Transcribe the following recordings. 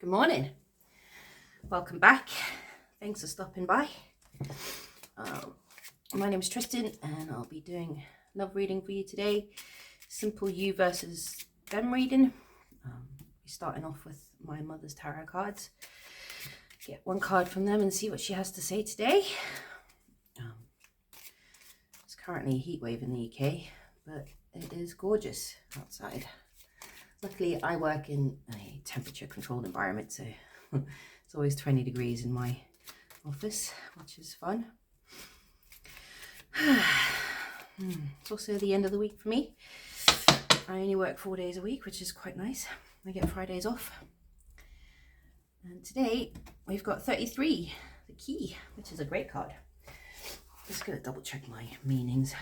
Good morning. Welcome back. Thanks for stopping by. My name is Tristan and I'll be doing love reading for you today. Simple you versus them reading. We're starting off with my mother's tarot cards. Get one card from them and see what she has to say today. It's currently a heat wave in the UK, but it is gorgeous outside. Luckily, I work in a temperature-controlled environment, so it's always 20 degrees in my office, which is fun. It's also the end of the week for me. I only work 4 days a week, which is quite nice. I get Fridays off. And today, we've got 33, the key, which is a great card. Just going to double-check my meanings.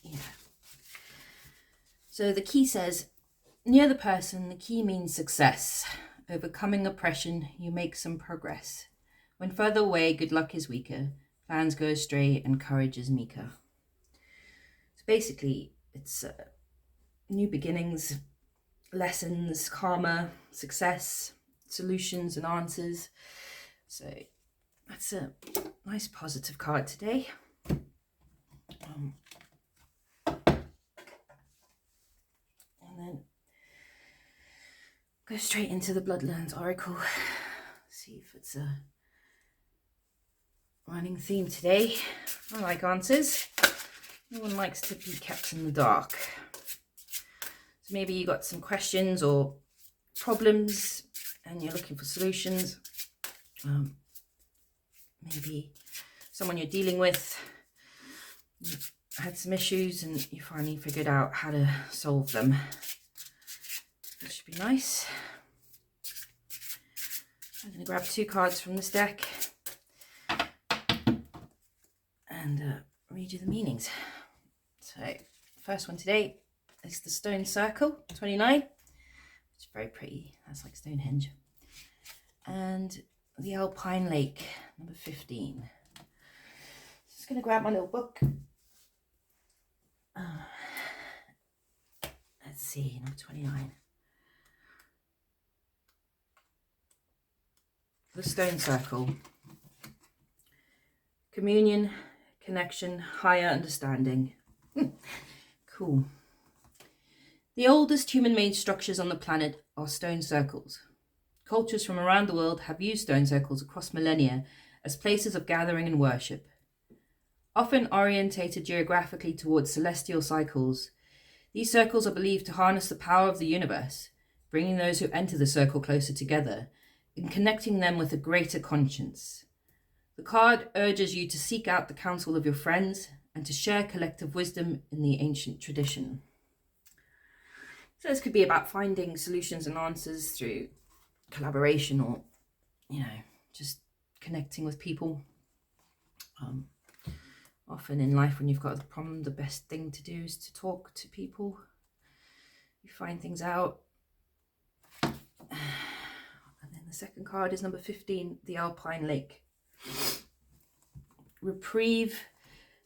Yeah. So the key says, near the person, the key means success. Overcoming oppression, you make some progress. When further away, good luck is weaker. Plans go astray and courage is meeker. So basically, it's new beginnings, lessons, karma, success, solutions and answers. So that's a nice positive card today. And then go straight into the Bloodlands Oracle. See if it's a running theme today. I like answers. No one likes to be kept in the dark. So maybe you got some questions or problems and you're looking for solutions. Maybe someone you're dealing with, you've had some issues and you finally figured out how to solve them. That should be nice. I'm going to grab 2 cards from this deck and read you the meanings. So, first one today is the Stone Circle, 29. It's very pretty. That's like Stonehenge. And the Alpine Lake, number 15. Just going to grab my little book. Let's see, number 29. The Stone Circle. Communion, connection, higher understanding. Cool. The oldest human-made structures on the planet are stone circles. Cultures from around the world have used stone circles across millennia as places of gathering and worship. Often orientated geographically towards celestial cycles, these circles are believed to harness the power of the universe, bringing those who enter the circle closer together and connecting them with a greater conscience. The card urges you to seek out the counsel of your friends and to share collective wisdom in the ancient tradition. So this could be about finding solutions and answers through collaboration or, just connecting with people. Often in life when you've got a problem, the best thing to do is to talk to people. You find things out. And then the second card is number 15, the Alpine Lake. Reprieve,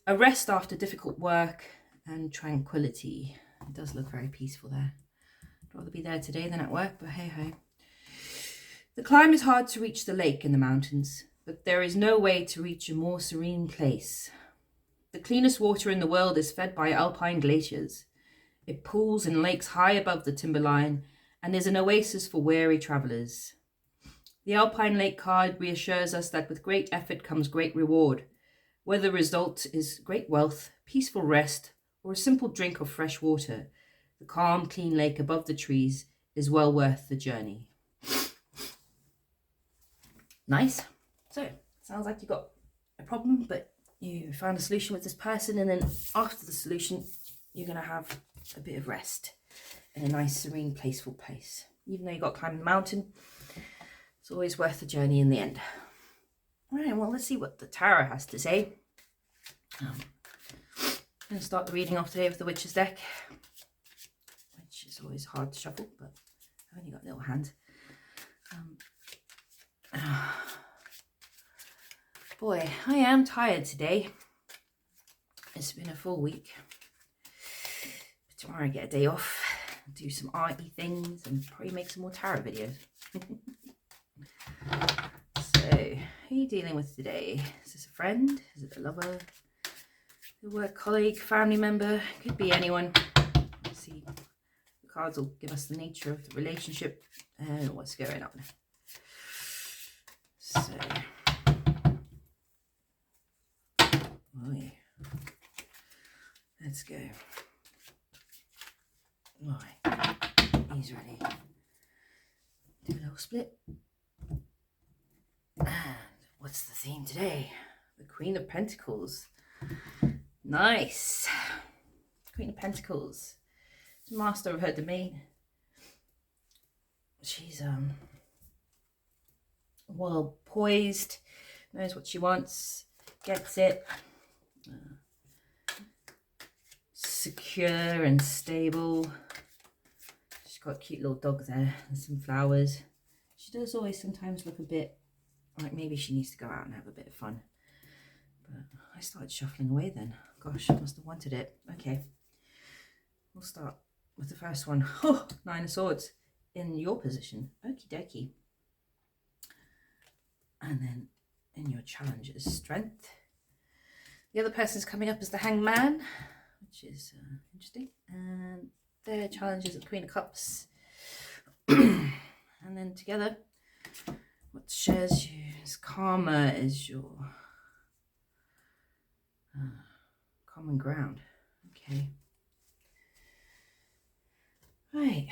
a rest after difficult work, and tranquility. It does look very peaceful there. I'd rather be there today than at work, but hey ho. The climb is hard to reach the lake in the mountains, but there is no way to reach a more serene place. The cleanest water in the world is fed by alpine glaciers. It pools in lakes high above the timberline and is an oasis for weary travellers. The Alpine Lake card reassures us that with great effort comes great reward. Whether the result is great wealth, peaceful rest, or a simple drink of fresh water, the calm, clean lake above the trees is well worth the journey. Nice. So, sounds like you got a problem, but you found a solution with this person, and then after the solution, you're going to have a bit of rest in a nice, serene, placeful place. Even though you got to climb the mountain, it's always worth the journey in the end. All right, well, let's see what the tarot has to say. I'm going to start the reading off today with the Witch's deck, which is always hard to shuffle, but I've only got little hands. Boy, I am tired today. It's been a full week. But tomorrow I get a day off. do some arty things and probably make some more tarot videos. So, who are you dealing with today? Is this a friend? Is it a lover? A work colleague, family member? Could be anyone. Let's see. The cards will give us the nature of the relationship and what's going on. So, right. Let's go. Right, he's ready. Do a little split. And what's the theme today? The Queen of Pentacles. Nice. Queen of Pentacles. Master of her domain. She's well poised, knows what she wants, gets it. Secure and stable. She's got a cute little dog there and some flowers. She does always sometimes look a bit like maybe she needs to go out and have a bit of fun. But I started shuffling away then. Gosh, I must have wanted it. Okay. We'll start with the first one. Oh, Nine of Swords in your position. Okie dokie. And then in your challenge is Strength. The other person's coming up as the Hanged Man, which is interesting. And their challenge is the Queen of Cups. And then together, what shares you is Karma is your common ground. Okay. Right.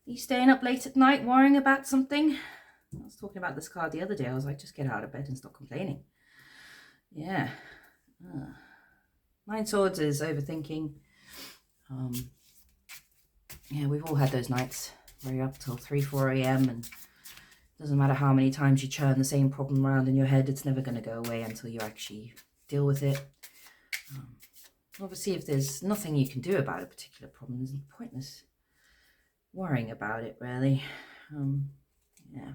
Are you staying up late at night worrying about something? I was talking about this card the other day. I was like, just get out of bed and stop complaining. Yeah. Nine Swords is overthinking. Yeah, we've all had those nights where you're up till 3, 4 a.m. and it doesn't matter how many times you churn the same problem around in your head, it's never going to go away until you actually deal with it. Obviously, if there's nothing you can do about a particular problem, there's pointless worrying about it, really. Yeah.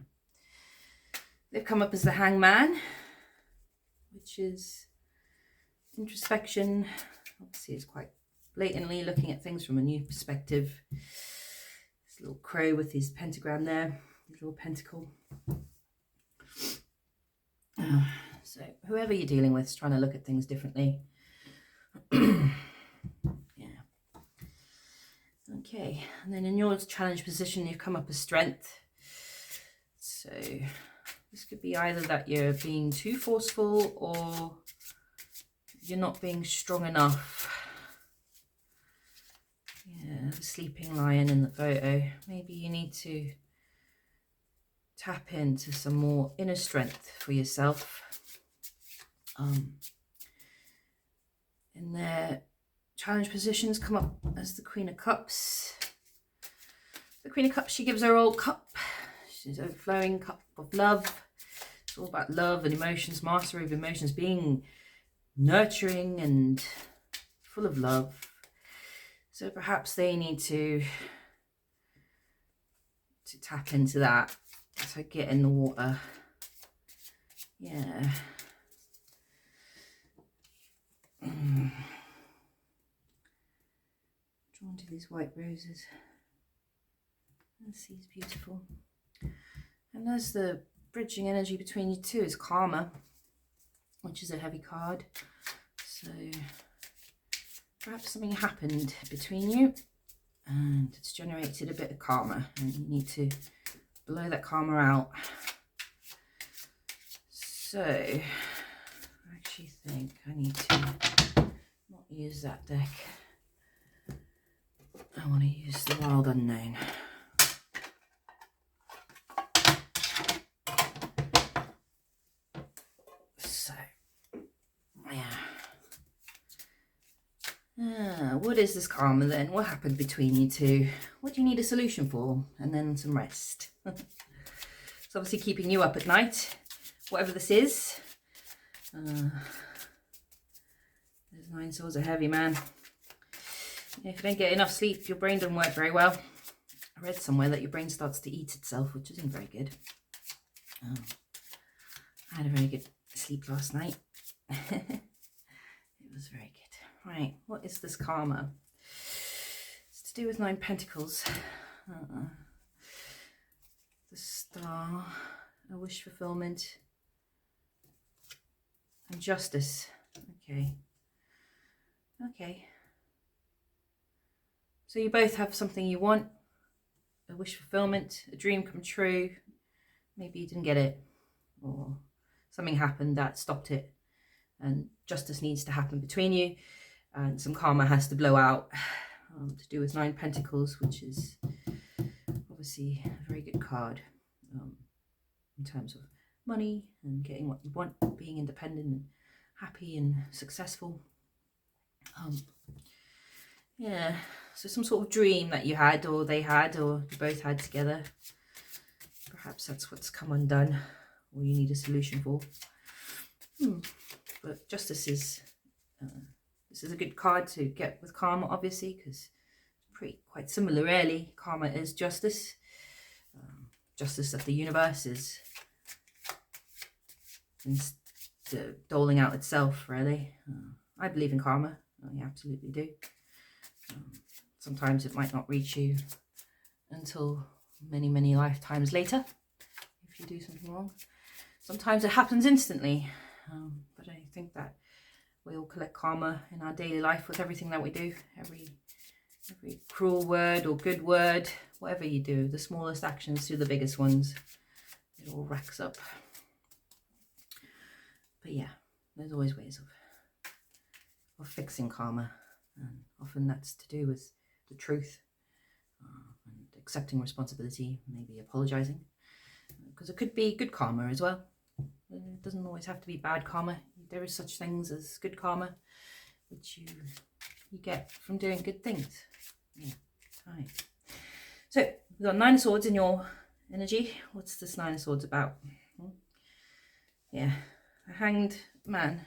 They've come up as the Hanged Man, which is introspection. Obviously, it's quite blatantly looking at things from a new perspective. This little crow with his pentagram there, his little pentacle. So whoever you're dealing with is trying to look at things differently. Yeah. Okay, and then in your challenge position, you've come up as Strength. So this could be either that you're being too forceful or you're not being strong enough. Yeah, the sleeping lion in the photo. Maybe you need to tap into some more inner strength for yourself. In their challenge positions, come up as the Queen of Cups. The Queen of Cups, she gives her old cup. She's an overflowing cup of love. It's all about love and emotions, mastery of emotions, being nurturing and full of love. So perhaps they need to tap into that. So get in the water. Yeah. Drawn to these white roses. The sea's beautiful. And there's the bridging energy between you two is Karma, which is a heavy card. So perhaps something happened between you and it's generated a bit of karma and you need to blow that karma out. So I actually think I need to not use that deck. I want to use the Wild Unknown. So, yeah. What is this karma then? What happened between you two? What do you need a solution for? And then some rest. It's obviously keeping you up at night, whatever this is. Those Nine Swords are heavy, man. If you don't get enough sleep, your brain doesn't work very well. I read somewhere that your brain starts to eat itself, which isn't very good. I had a very good sleep last night. It was very good. Right, what is this karma? to do with Nine Pentacles. The Star, a wish fulfillment, and Justice. Okay. Okay. So you both have something you want, a wish fulfillment, a dream come true. Maybe you didn't get it, or something happened that stopped it, and justice needs to happen between you, and some karma has to blow out. To do with Nine Pentacles, which is obviously a very good card in terms of money and getting what you want, being independent and happy and successful. Yeah, so some sort of dream that you had, or they had, or you both had together. Perhaps that's what's come undone, or you need a solution for. But Justice is this is a good card to get with karma, obviously, because it's quite similar, really. Karma is justice. Justice of the universe is doling out itself, really. I believe in karma. I absolutely do. Sometimes it might not reach you until many, many lifetimes later if you do something wrong. Sometimes it happens instantly, but I think that we all collect karma in our daily life with everything that we do. Every cruel word or good word, whatever you do, the smallest actions to the biggest ones, it all racks up. But yeah, there's always ways of fixing karma, and often that's to do with the truth and accepting responsibility, maybe apologizing, because it could be good karma as well. It doesn't always have to be bad karma. There is such things as good karma, which you get from doing good things. Yeah, right. So we've got Nine of Swords in your energy. What's this Nine of Swords about? Yeah, a Hanged Man.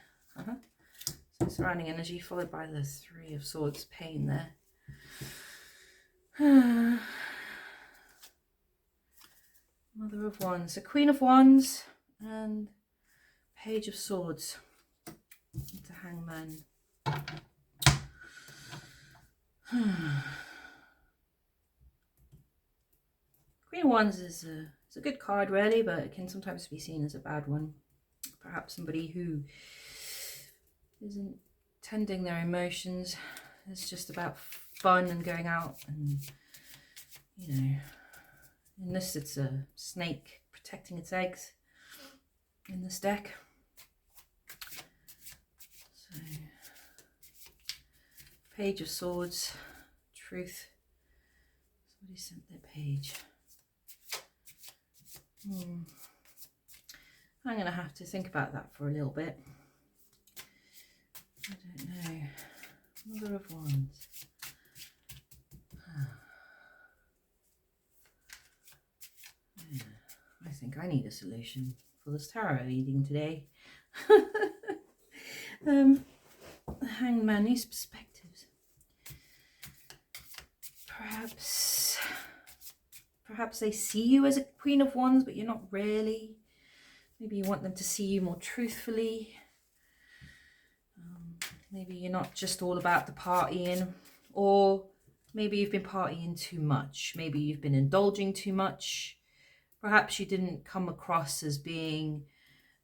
So surrounding energy, followed by the Three of Swords, pain there. Mother of Wands, a Queen of Wands, and Page of Swords. It's a Hangman. Queen of Wands is a good card, really, but it can sometimes be seen as a bad one. Perhaps somebody who isn't tending their emotions. It's just about fun and going out, and you know, in this it's a snake protecting its eggs in this deck. So, Page of Swords, truth. Somebody sent their page. I'm going to have to think about that for a little bit. I don't know. Mother of Wands. Yeah, I think I need a solution for this tarot reading today. The Hanged Man, these perspectives. Perhaps they see you as a Queen of Wands, but you're not really. Maybe you want them to see you more truthfully. Maybe you're not just all about the partying, or maybe you've been partying too much. Maybe you've been indulging too much. Perhaps you didn't come across as being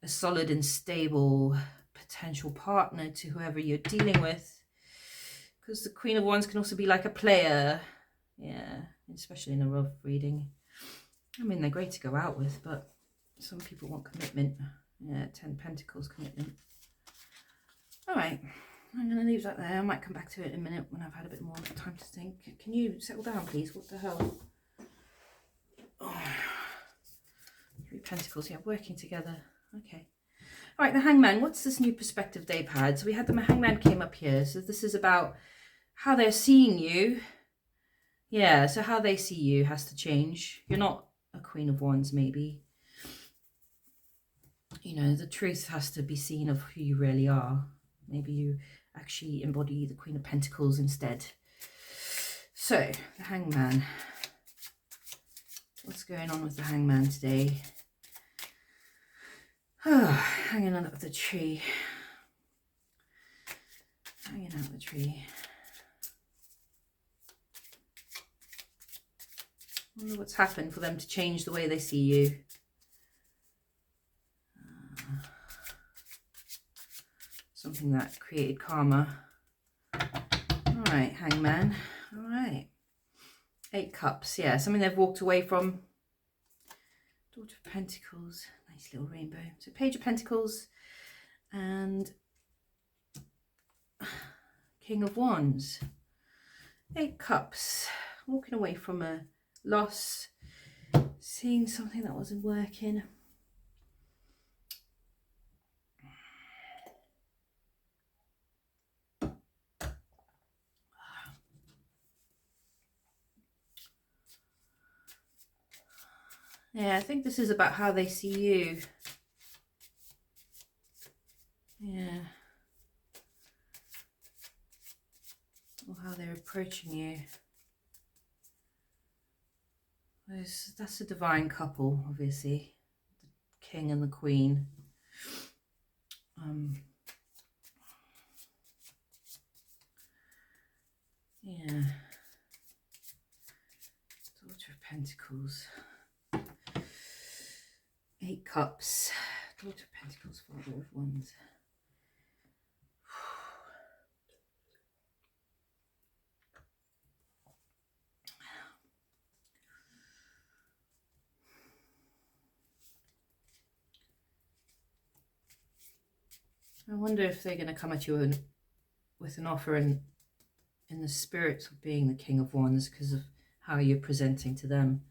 a solid and stable potential partner to whoever you're dealing with. Because the Queen of Wands can also be like a player. Yeah, especially in a rough reading. I mean, they're great to go out with, but some people want commitment. Yeah, 10 Pentacles commitment. All right, I'm going to leave that there. I might come back to it in a minute when I've had a bit more time to think. Can you settle down, please? What the hell? Oh. 3 Pentacles, yeah, working together. Okay. All right, the Hangman. What's this new perspective they've had? So we had the Hangman came up here. So this is about how they're seeing you. Yeah, so how they see you has to change. You're not a Queen of Wands, maybe. You know, the truth has to be seen of who you really are. Maybe you actually embody the Queen of Pentacles instead. So, the Hangman. What's going on with the Hangman today? Oh, hanging out of the tree. Hanging out of the tree. I wonder what's happened for them to change the way they see you. Something that created karma. All right, Hangman. All right. 8 Cups. Yeah, something they've walked away from. Daughter of Pentacles. Nice little rainbow. So Page of Pentacles and King of Wands. 8 Cups. Walking away from a loss. Seeing something that wasn't working. Yeah, I think this is about how they see you. Yeah. Or how they're approaching you. That's a divine couple, obviously. The King and the Queen. Yeah. Daughter of Pentacles. 8 Cups. Daughter of Pentacles, Father of Wands. I wonder if they're going to come at you with an offer in the spirit of being the King of Wands because of how you're presenting to them.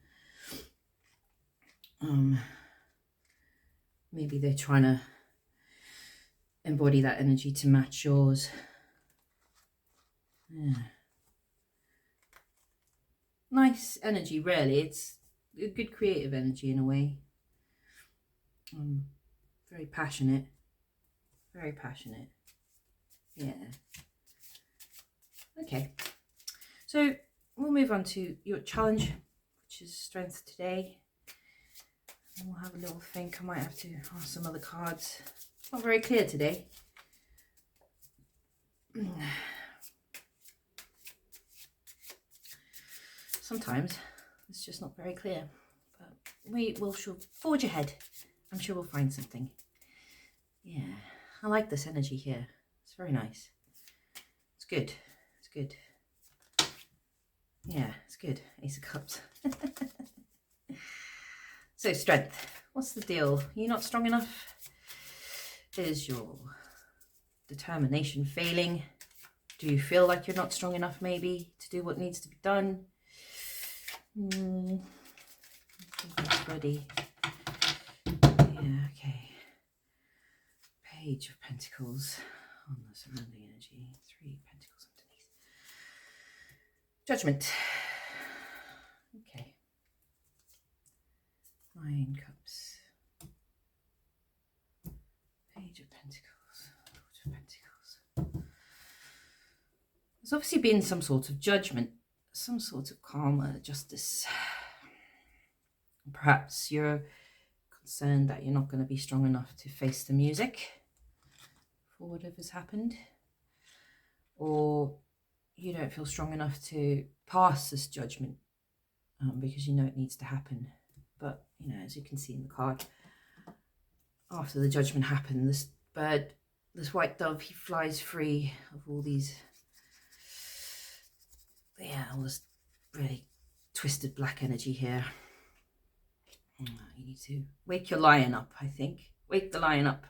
Maybe they're trying to embody that energy to match yours. Yeah. Nice energy, really. It's a good creative energy in a way. Very passionate. Very passionate. Yeah. Okay. So we'll move on to your challenge, which is strength today. And we'll have a little think. I might have to ask some other cards. It's not very clear today. Sometimes it's just not very clear. But we will forge ahead. I'm sure we'll find something. Yeah. I like this energy here. It's very nice. It's good. It's good. Yeah, it's good. Ace of Cups. So, strength. What's the deal? You're not strong enough? Is your determination failing? Do you feel like you're not strong enough, maybe, to do what needs to be done? I think that's ready. Yeah, okay. Page of Pentacles on the surrounding energy. 3 Pentacles underneath. Judgment. Okay. 9 Cups. Page of Pentacles. Daughter of Pentacles. There's obviously been some sort of judgment, some sort of karma, justice. Perhaps you're concerned that you're not going to be strong enough to face the music for whatever's happened, or you don't feel strong enough to pass this judgment because you know it needs to happen. But you know, as you can see in the card, after the judgment happened, this bird, this white dove, he flies free of all these, all this really twisted black energy here. You need to wake your lion up, I think. Wake the lion up.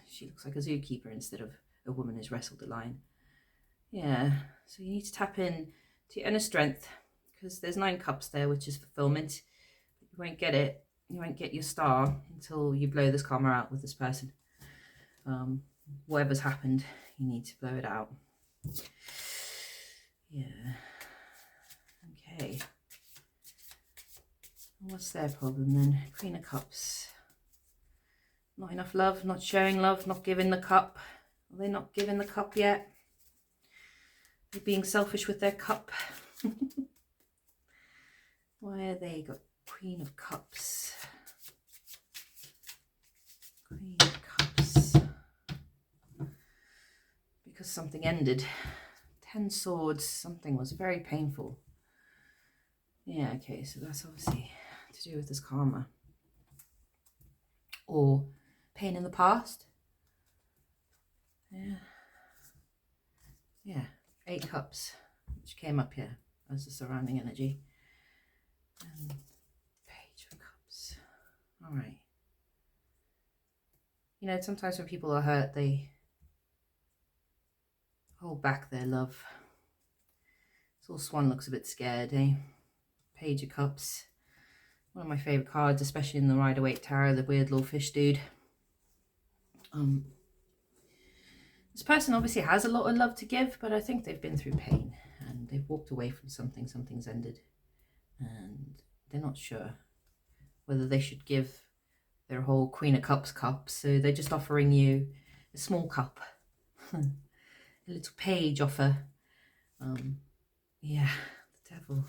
She looks like a zookeeper instead of a woman who's wrestled a lion. Yeah, so you need to tap in to your inner strength, because there's 9 Cups there, which is fulfillment. But you won't get it. You won't get your star until you blow this karma out with this person. Whatever's happened, you need to blow it out. Yeah. Okay. What's their problem then? Queen of Cups. Not enough love, not showing love, not giving the cup. Are they not giving the cup yet? They're being selfish with their cup. Why are they got Queen of Cups? Queen of Cups. Because something ended. 10 Swords, something was very painful. Yeah, okay, so that's obviously to do with this karma. Or pain in the past. Yeah. Yeah, 8 cups, which came up here as the surrounding energy. And Page of Cups. All right. You know, sometimes when people are hurt, they hold back their love. This little swan looks a bit scared, eh? Page of Cups. One of my favourite cards, especially in the Rider-Waite Tarot, the weird little fish dude. This person obviously has a lot of love to give, but I think they've been through pain and they've walked away from something, something's ended, and they're not sure whether they should give their whole Queen of Cups cup, so they're just offering you a small cup, a little page offer. Yeah, the devil,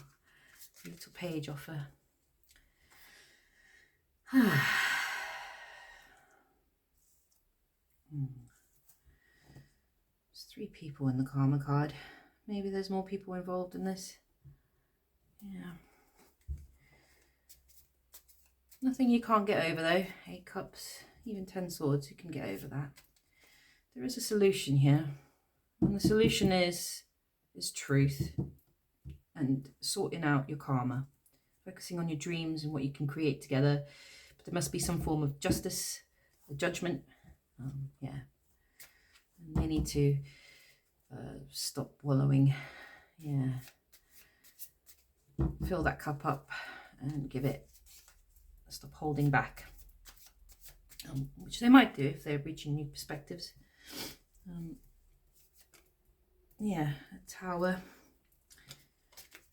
a little page offer. There's 3 people in the karma card. Maybe there's more people involved in this. Yeah. Nothing you can't get over though. 8 cups, even 10 swords, you can get over that. There is a solution here. And the solution is truth and sorting out your karma. Focusing on your dreams and what you can create together. But there must be some form of justice, a judgment. Yeah. And they need to stop wallowing. Yeah. Fill that cup up and give it. Stop holding back. Which they might do if they're reaching new perspectives. Yeah, a tower.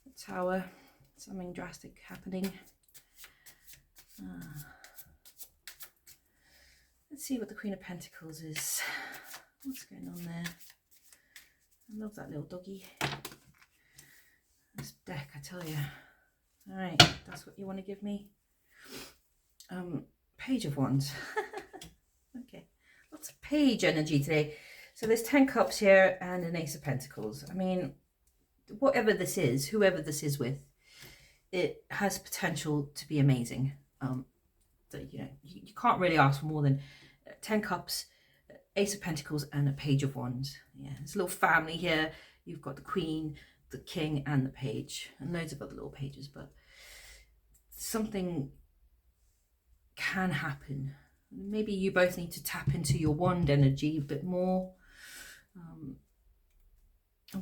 A tower. Something drastic happening. Let's see what the Queen of Pentacles is. What's going on there? I love that little doggy. This deck, I tell you. All right, that's what you want to give me. Page of Wands. Okay, lots of page energy today. So there's 10 cups here and an Ace of Pentacles. I mean, whatever this is, whoever this is with, it has potential to be amazing. So, you know, you can't really ask for more than 10 cups, Ace of Pentacles, and a Page of Wands. Yeah, there's a little family here. You've got the Queen, the King, and the Page, and loads of other little pages. But something can happen. Maybe you both need to tap into your wand energy a bit more.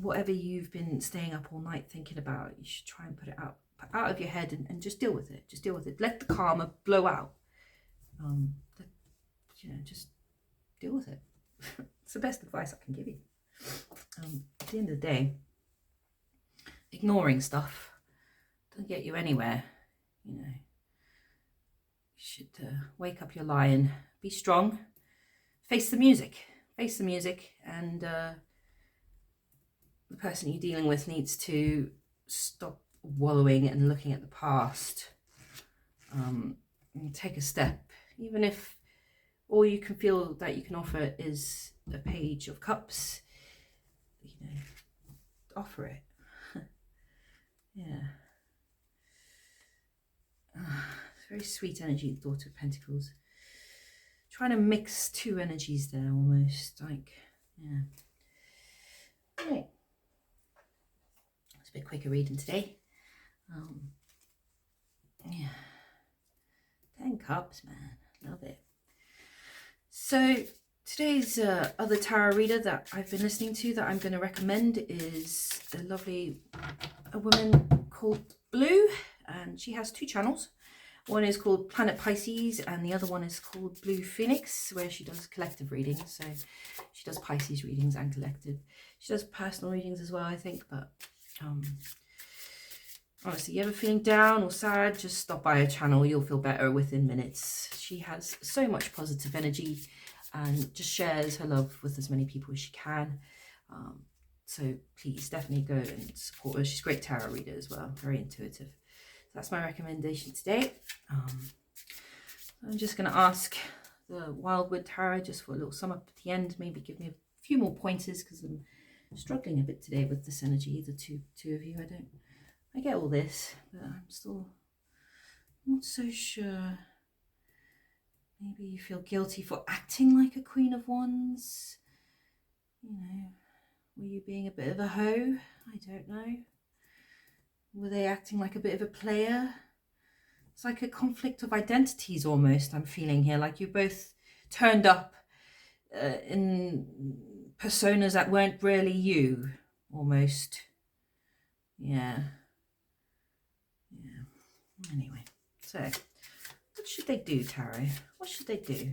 Whatever you've been staying up all night thinking about, you should try and put it out of your head and just deal with it. Just deal with it. Let the karma blow out. You know, just deal with it. It's the best advice I can give you. At the end of the day, ignoring stuff doesn't get you anywhere. You know, you should wake up your lion, be strong, face the music, and the person you're dealing with needs to stop wallowing and looking at the past. And take a step, even if all you can feel that you can offer is a Page of Cups. You know, offer it. Yeah. It's very sweet energy, the Daughter of Pentacles. Trying to mix 2 energies there almost, like, yeah. Right. It's a bit quicker reading today. Yeah. 10 cups, man. Love it. So today's other tarot reader that I've been listening to that I'm going to recommend is a woman called Blue, and she has 2 channels. One is called Planet Pisces and the other one is called Blue Phoenix, where she does collective readings. So she does Pisces readings and collective. She does personal readings as well, I think, but honestly, you ever feeling down or sad, just stop by her channel. You'll feel better within minutes. She has so much positive energy and just shares her love with as many people as she can. So please definitely go and support her. She's a great tarot reader as well, very intuitive. So that's my recommendation today. I'm just going to ask the Wildwood Tarot just for a little sum up at the end. Maybe give me a few more pointers because I'm struggling a bit today with this energy. The two of you, I don't I get all this, but I'm still not so sure. Maybe you feel guilty for acting like a Queen of Wands. You know, were you being a bit of a hoe? I don't know. Were they acting like a bit of a player? It's like a conflict of identities almost, I'm feeling here. Like you both turned up in personas that weren't really you, almost. Yeah. Anyway, so what should they do, Tarot? What should they do?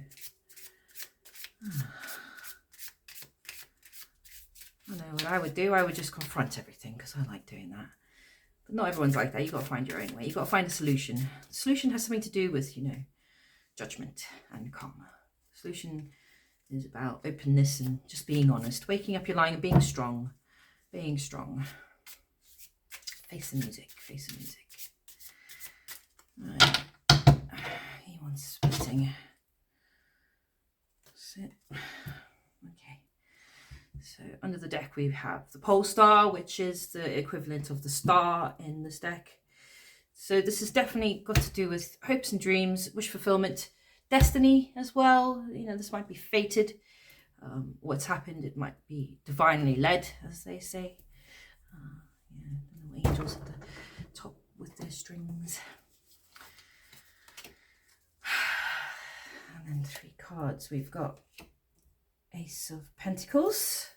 I know what I would do. I would just confront everything because I like doing that. But not everyone's like that. You've got to find your own way. You've got to find a solution. The solution has something to do with, judgment and karma. The solution is about openness and just being honest. Waking up your lying and being strong. Being strong. Face the music. Face the music. Right. He wants splitting. Sit. Okay. So under the deck we have the pole star, which is the equivalent of the star in this deck. So this has definitely got to do with hopes and dreams, wish fulfillment, destiny as well. This might be fated. What's happened, it might be divinely led, as they say. The little angels at the top with their strings. And then 3 cards. We've got Ace of Pentacles.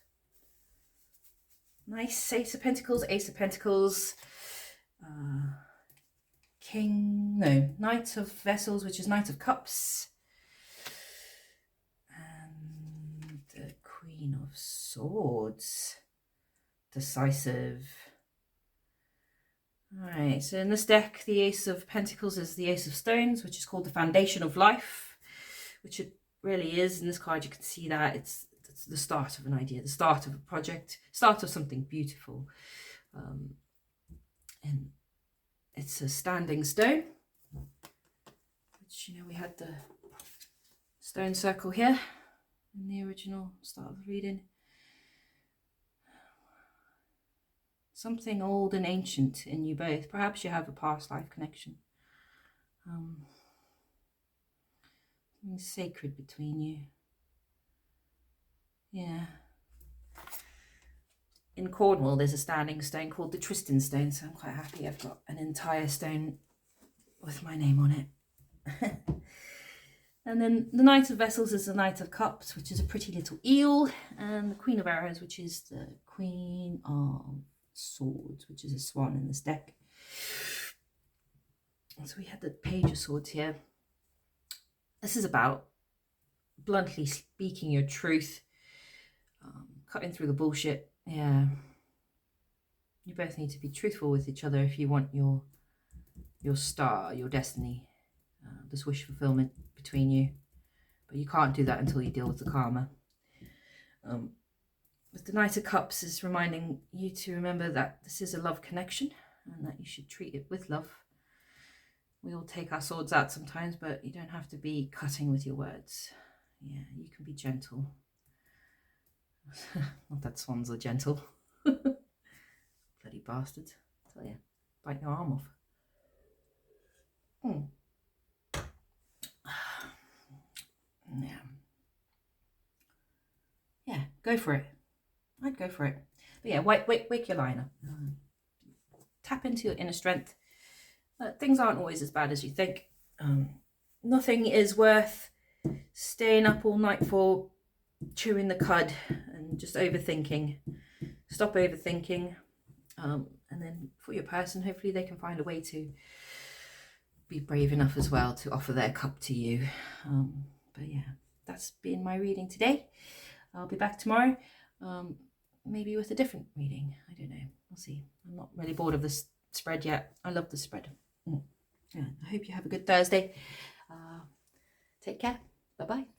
Nice. Ace of Pentacles. Knight of Vessels, which is Knight of Cups. And the Queen of Swords. Decisive. Alright, so in this deck, the Ace of Pentacles is the Ace of Stones, which is called the foundation of life, which it really is. In this card, you can see that it's the start of an idea, the start of a project, start of something beautiful. And it's a standing stone, which, we had the stone circle here in the original start of the reading. Something old and ancient in you both. Perhaps you have a past life connection. Something sacred between you. Yeah. In Cornwall, there's a standing stone called the Tristan stone, so I'm quite happy I've got an entire stone with my name on it. And then the Knight of Vessels is the Knight of Cups, which is a pretty little eel, and the Queen of Arrows, which is the Queen of Swords, which is a swan in this deck. So we had the Page of Swords here. This is about bluntly speaking your truth, cutting through the bullshit. Yeah, you both need to be truthful with each other if you want your star, your destiny, this wish fulfillment between you. But you can't do that until you deal with the karma. But the Knight of Cups is reminding you to remember that this is a love connection and that you should treat it with love. We all take our swords out sometimes, but you don't have to be cutting with your words. Yeah, you can be gentle. Not that swans are gentle. Bloody bastards. I tell you, bite your arm off. Yeah, go for it. I'd go for it. But yeah, wake your liner. Tap into your inner strength. Things aren't always as bad as you think. Nothing is worth staying up all night for, chewing the cud and just overthinking. Stop overthinking. And then for your person, hopefully they can find a way to be brave enough as well to offer their cup to you. But yeah, that's been my reading today. I'll be back tomorrow, maybe with a different reading. I don't know. We'll see. I'm not really bored of this spread yet. I love the spread. Yeah, I hope you have a good Thursday. Take care. Bye-bye.